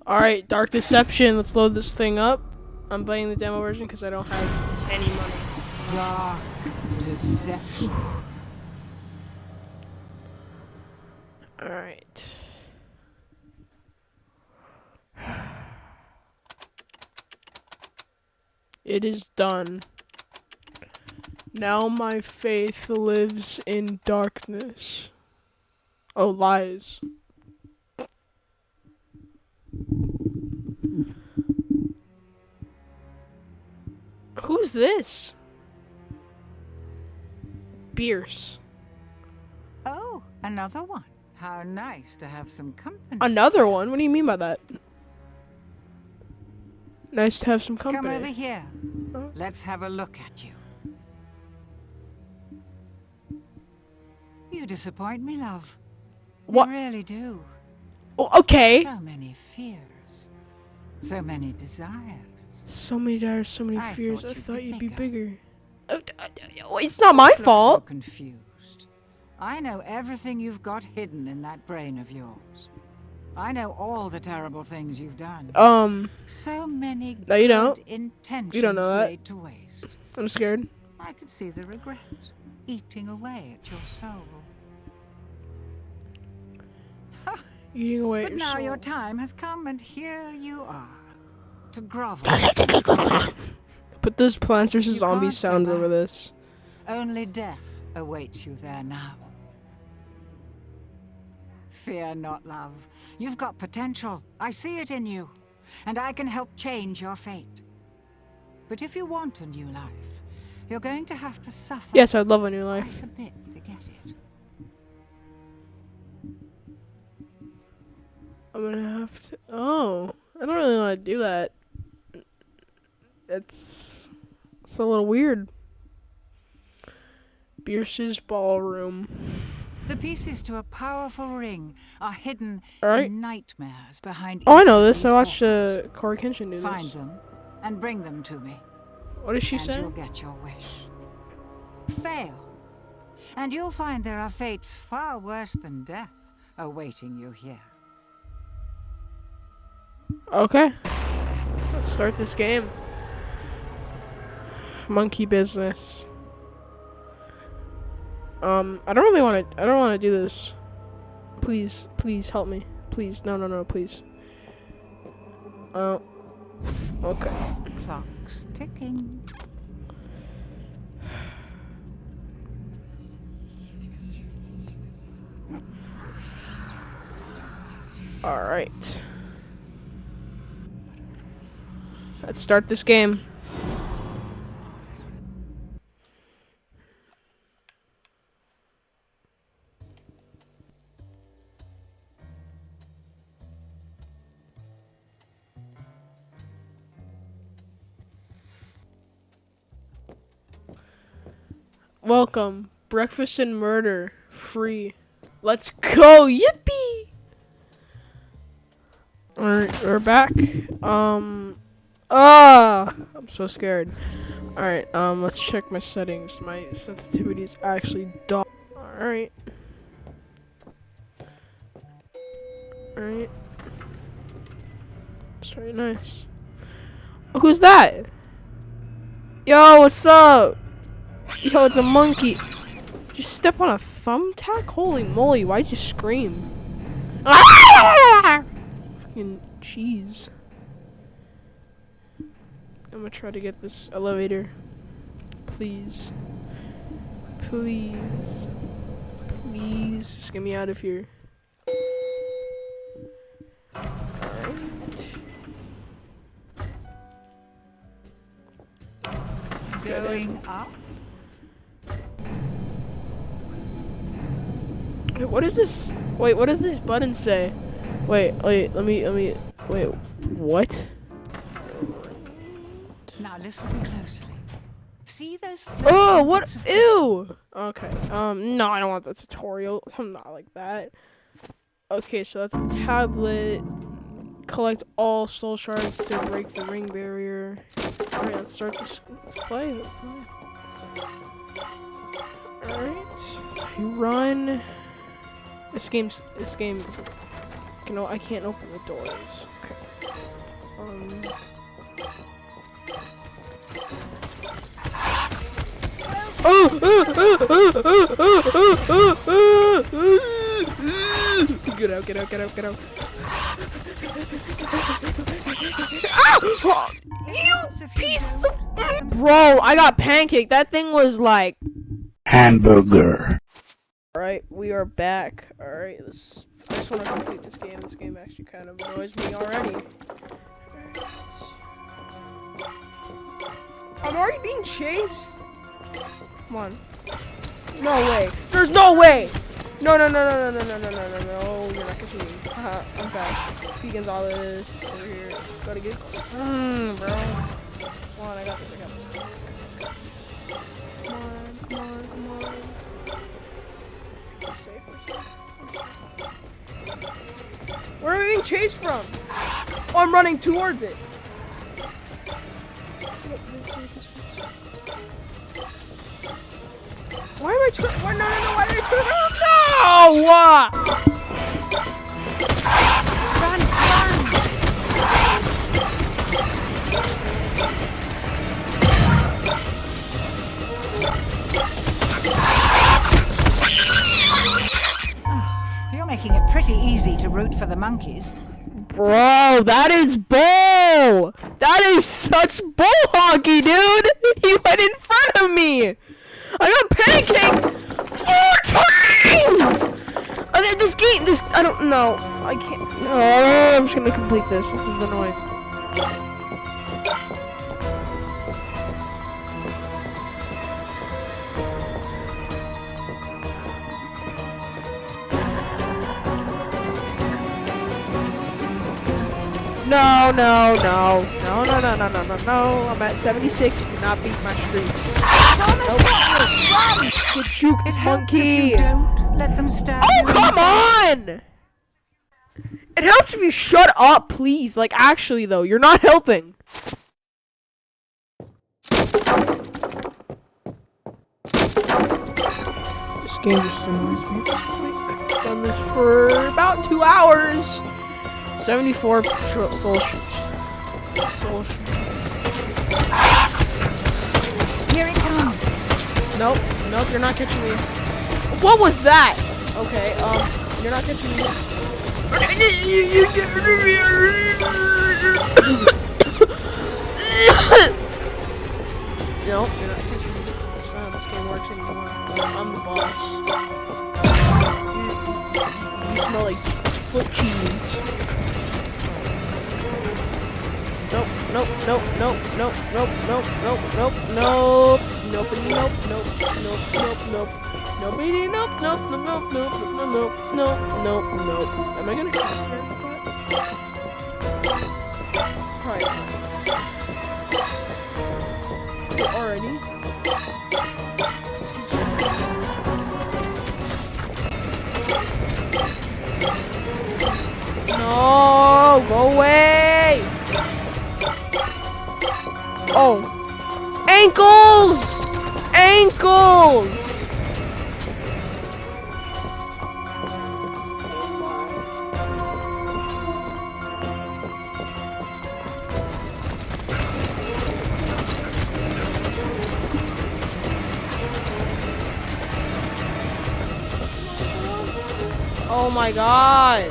Alright, Dark Deception. Let's load this thing up. I'm buying the demo version because I don't have any money. Dark Deception. Alright. It is done. Now my faith lives in darkness. Oh, lies. Who's this? Bierce. Oh, another one. How nice to have some company. Another one? What do you mean by that? Nice to have some Come company. over here. Oh. Let's have a look at you. You disappoint me, love. What? You really do. Oh, okay. So many fears. So many desires. So many desires, so many I fears. thought I you'd thought be you'd be bigger. bigger. It's not my Look fault. so confused. I know everything you've got hidden in that brain of yours. I know all the terrible things you've done. No, So many you don't. good intentions You don't know that. laid to waste. I'm scared. I could see the regret eating away at your soul. Eating away at But your now soul. your time has come, and here you are to grovel. Put this Plants vs. You Zombie can't go sounds over back. this. Only death awaits you there now. Fear not, love. You've got potential. I see it in you. And I can help change your fate. But if you want a new life, you're going to have to suffer Yes, I'd love a new life. quite a bit to get it. I'm gonna have to. Oh, I don't really want to do that. It's a little weird. Bierce's ballroom. The pieces to a powerful ring are hidden Alright. in nightmares behind Oh, I each know of this. these I watched portals. Corey Kenshin do Find this. them and bring them to me. What did she And say? you'll get your wish. Fail, and you'll find there are fates far worse than death awaiting you here. Okay. Let's start this game. Monkey business. I don't really want to. I don't want to do this. Please, please help me. Please, no, please. Okay. Clock's ticking. All right. Let's start this game. Welcome. Breakfast and murder. Free. Let's go. Yippee. Alright, we're back. I'm so scared. Alright, let's check my settings. My sensitivity is actually dog. Alright. Alright. It's very nice. Who's that? Yo, what's up? Yo, it's a monkey. Did you step on a thumbtack? Holy moly, why'd you scream? Fucking cheese. I'm gonna try to get this elevator. Please. Please. Please. Just get me out of here. Alright. Let's go down. Going up. Wait, what is this? Wait, what does this button say? Wait, let me, wait, what? Now listen closely. See those? Oh, floating what? bits of Ew! Okay, no, I don't want the tutorial. I'm not like that. Okay, so that's a tablet. Collect all soul shards to break the ring barrier. Alright, let's start this. Let's play. Alright, so you run. This game, I can't open the doors. Okay. Get out, get out, get out, get out. You piece of... Bro, I got pancake. That thing was like... hamburger. Alright, we are back. Alright, I just want to complete this game. This game actually kind of annoys me already. I'm already being chased. Come on. No way. There's no way. No, no, no, no, no, no, no, no, no, no, no. You're not catching me. I'm fast. Speed Gonzalez over here. Gotta get close. Bro. Come on, I got this. I got this. Come on, come on, come on. Safe or safe? Where are we being chased from? Oh, I'm running towards it. Why am I turning? No, no, no, why did I turn around? No! Run, run! Oh, you're making it pretty easy to root for the monkeys. Bro, that is bull! That is such bull hockey, dude! He went in front of me! I got pancaked 4 times! I don't know. I can't. No, I'm just gonna complete this. This is annoying. No, no, no. No, no, no, no, no, no, no. I'm at 76. You cannot beat my streak. Nope. Get juked, monkey. Don't let them stab you. Oh, come on! It helps if you shut up, please. Like, actually, though, you're not helping. This game just annoys me at this point. I've done this for about 2 hours. 74 soul shoes. Soul shoes. Here it comes. Nope, nope, you're not catching me. What was that? Okay, you're not catching me. Nope, you're not catching me. That's not how this game works anymore. I'm the boss. You smell like foot cheese. Nope, nope, nope, nope, nope, nope, nope, nope, nope, nope. Nobody, nope, nope, nope, nope, nope. Nobody, nope, nope, nope, nope, nope, nope, nope, nope, nope. Am I gonna crash here for that? Probably not. Already? No, go away! Oh. Ankles! Ankles! Oh my gosh.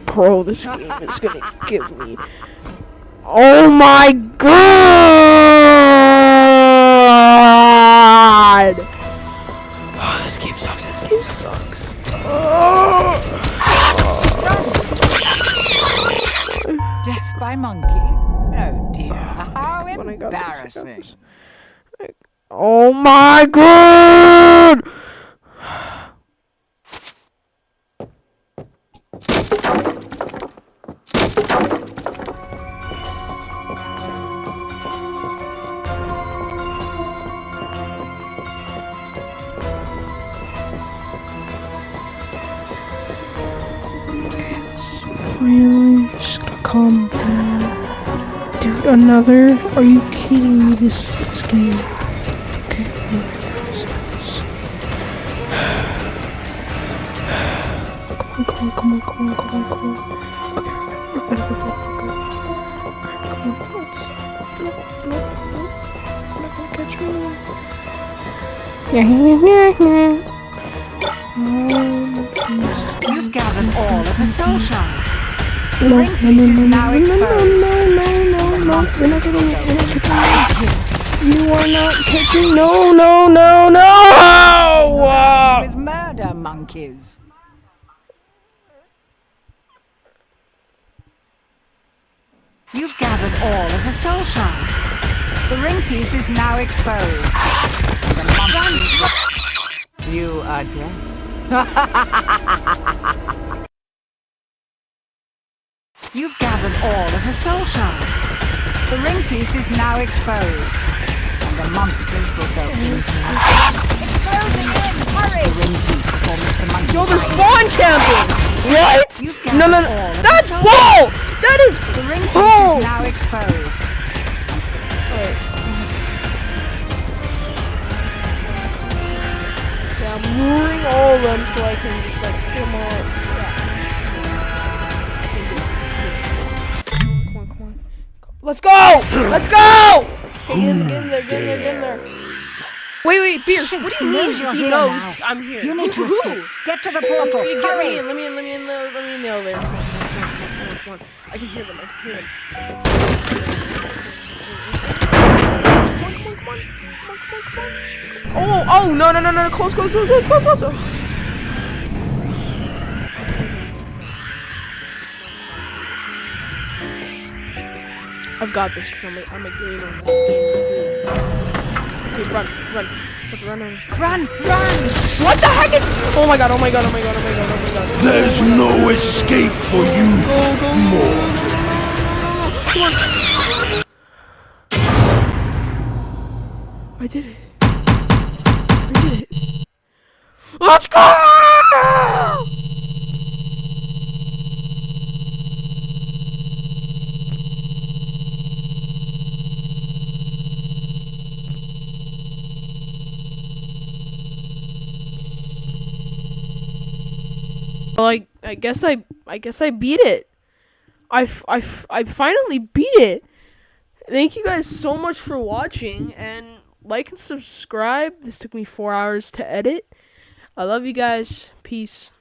Bro, this game is gonna give me. Oh my god! Oh, this game sucks. This game sucks. Death by monkey? Oh dear. How embarrassing. Oh my god! Finally, just gonna calm down. Do Another? Are you kidding me? This game. Okay, come on. Okay, we're good. Come on, let's. No. Catch me. You've gathered all of the soul shards. The No, ring piece is now exposed. no. You're not getting it. You are not catching. No. With murder monkeys. You've gathered all of the soul shards. The ring piece is now exposed. The monster. You are dead. You've gathered all of the soul shards. The ring piece is now exposed. And the monsters will go into it. It's closing in! Hurry! The ring piece forms the monkey. Yo, there's spawn camping! What? No. That's bull! bull! That is The ring piece bull! is now exposed. Yeah, I'm luring all of them so I can just like get them all. Yeah. Come on. Let's go! Get in there. Wait, Beers, what do you mean he knows I'm here? You need to escape. Get to the portal. Okay, Hurry! let me in the elevator. Come on. I can hear them. Come on. Oh, no. Close. I've got this because I'm a gamer. Okay, run. Let's run. Run! What the heck is? Oh my god. There's no escape for you, mortal. Come on. I did it. Let's go! Well, I guess I beat it. I finally beat it. Thank you guys so much for watching, and like and subscribe. This took me 4 hours to edit. I love you guys. Peace.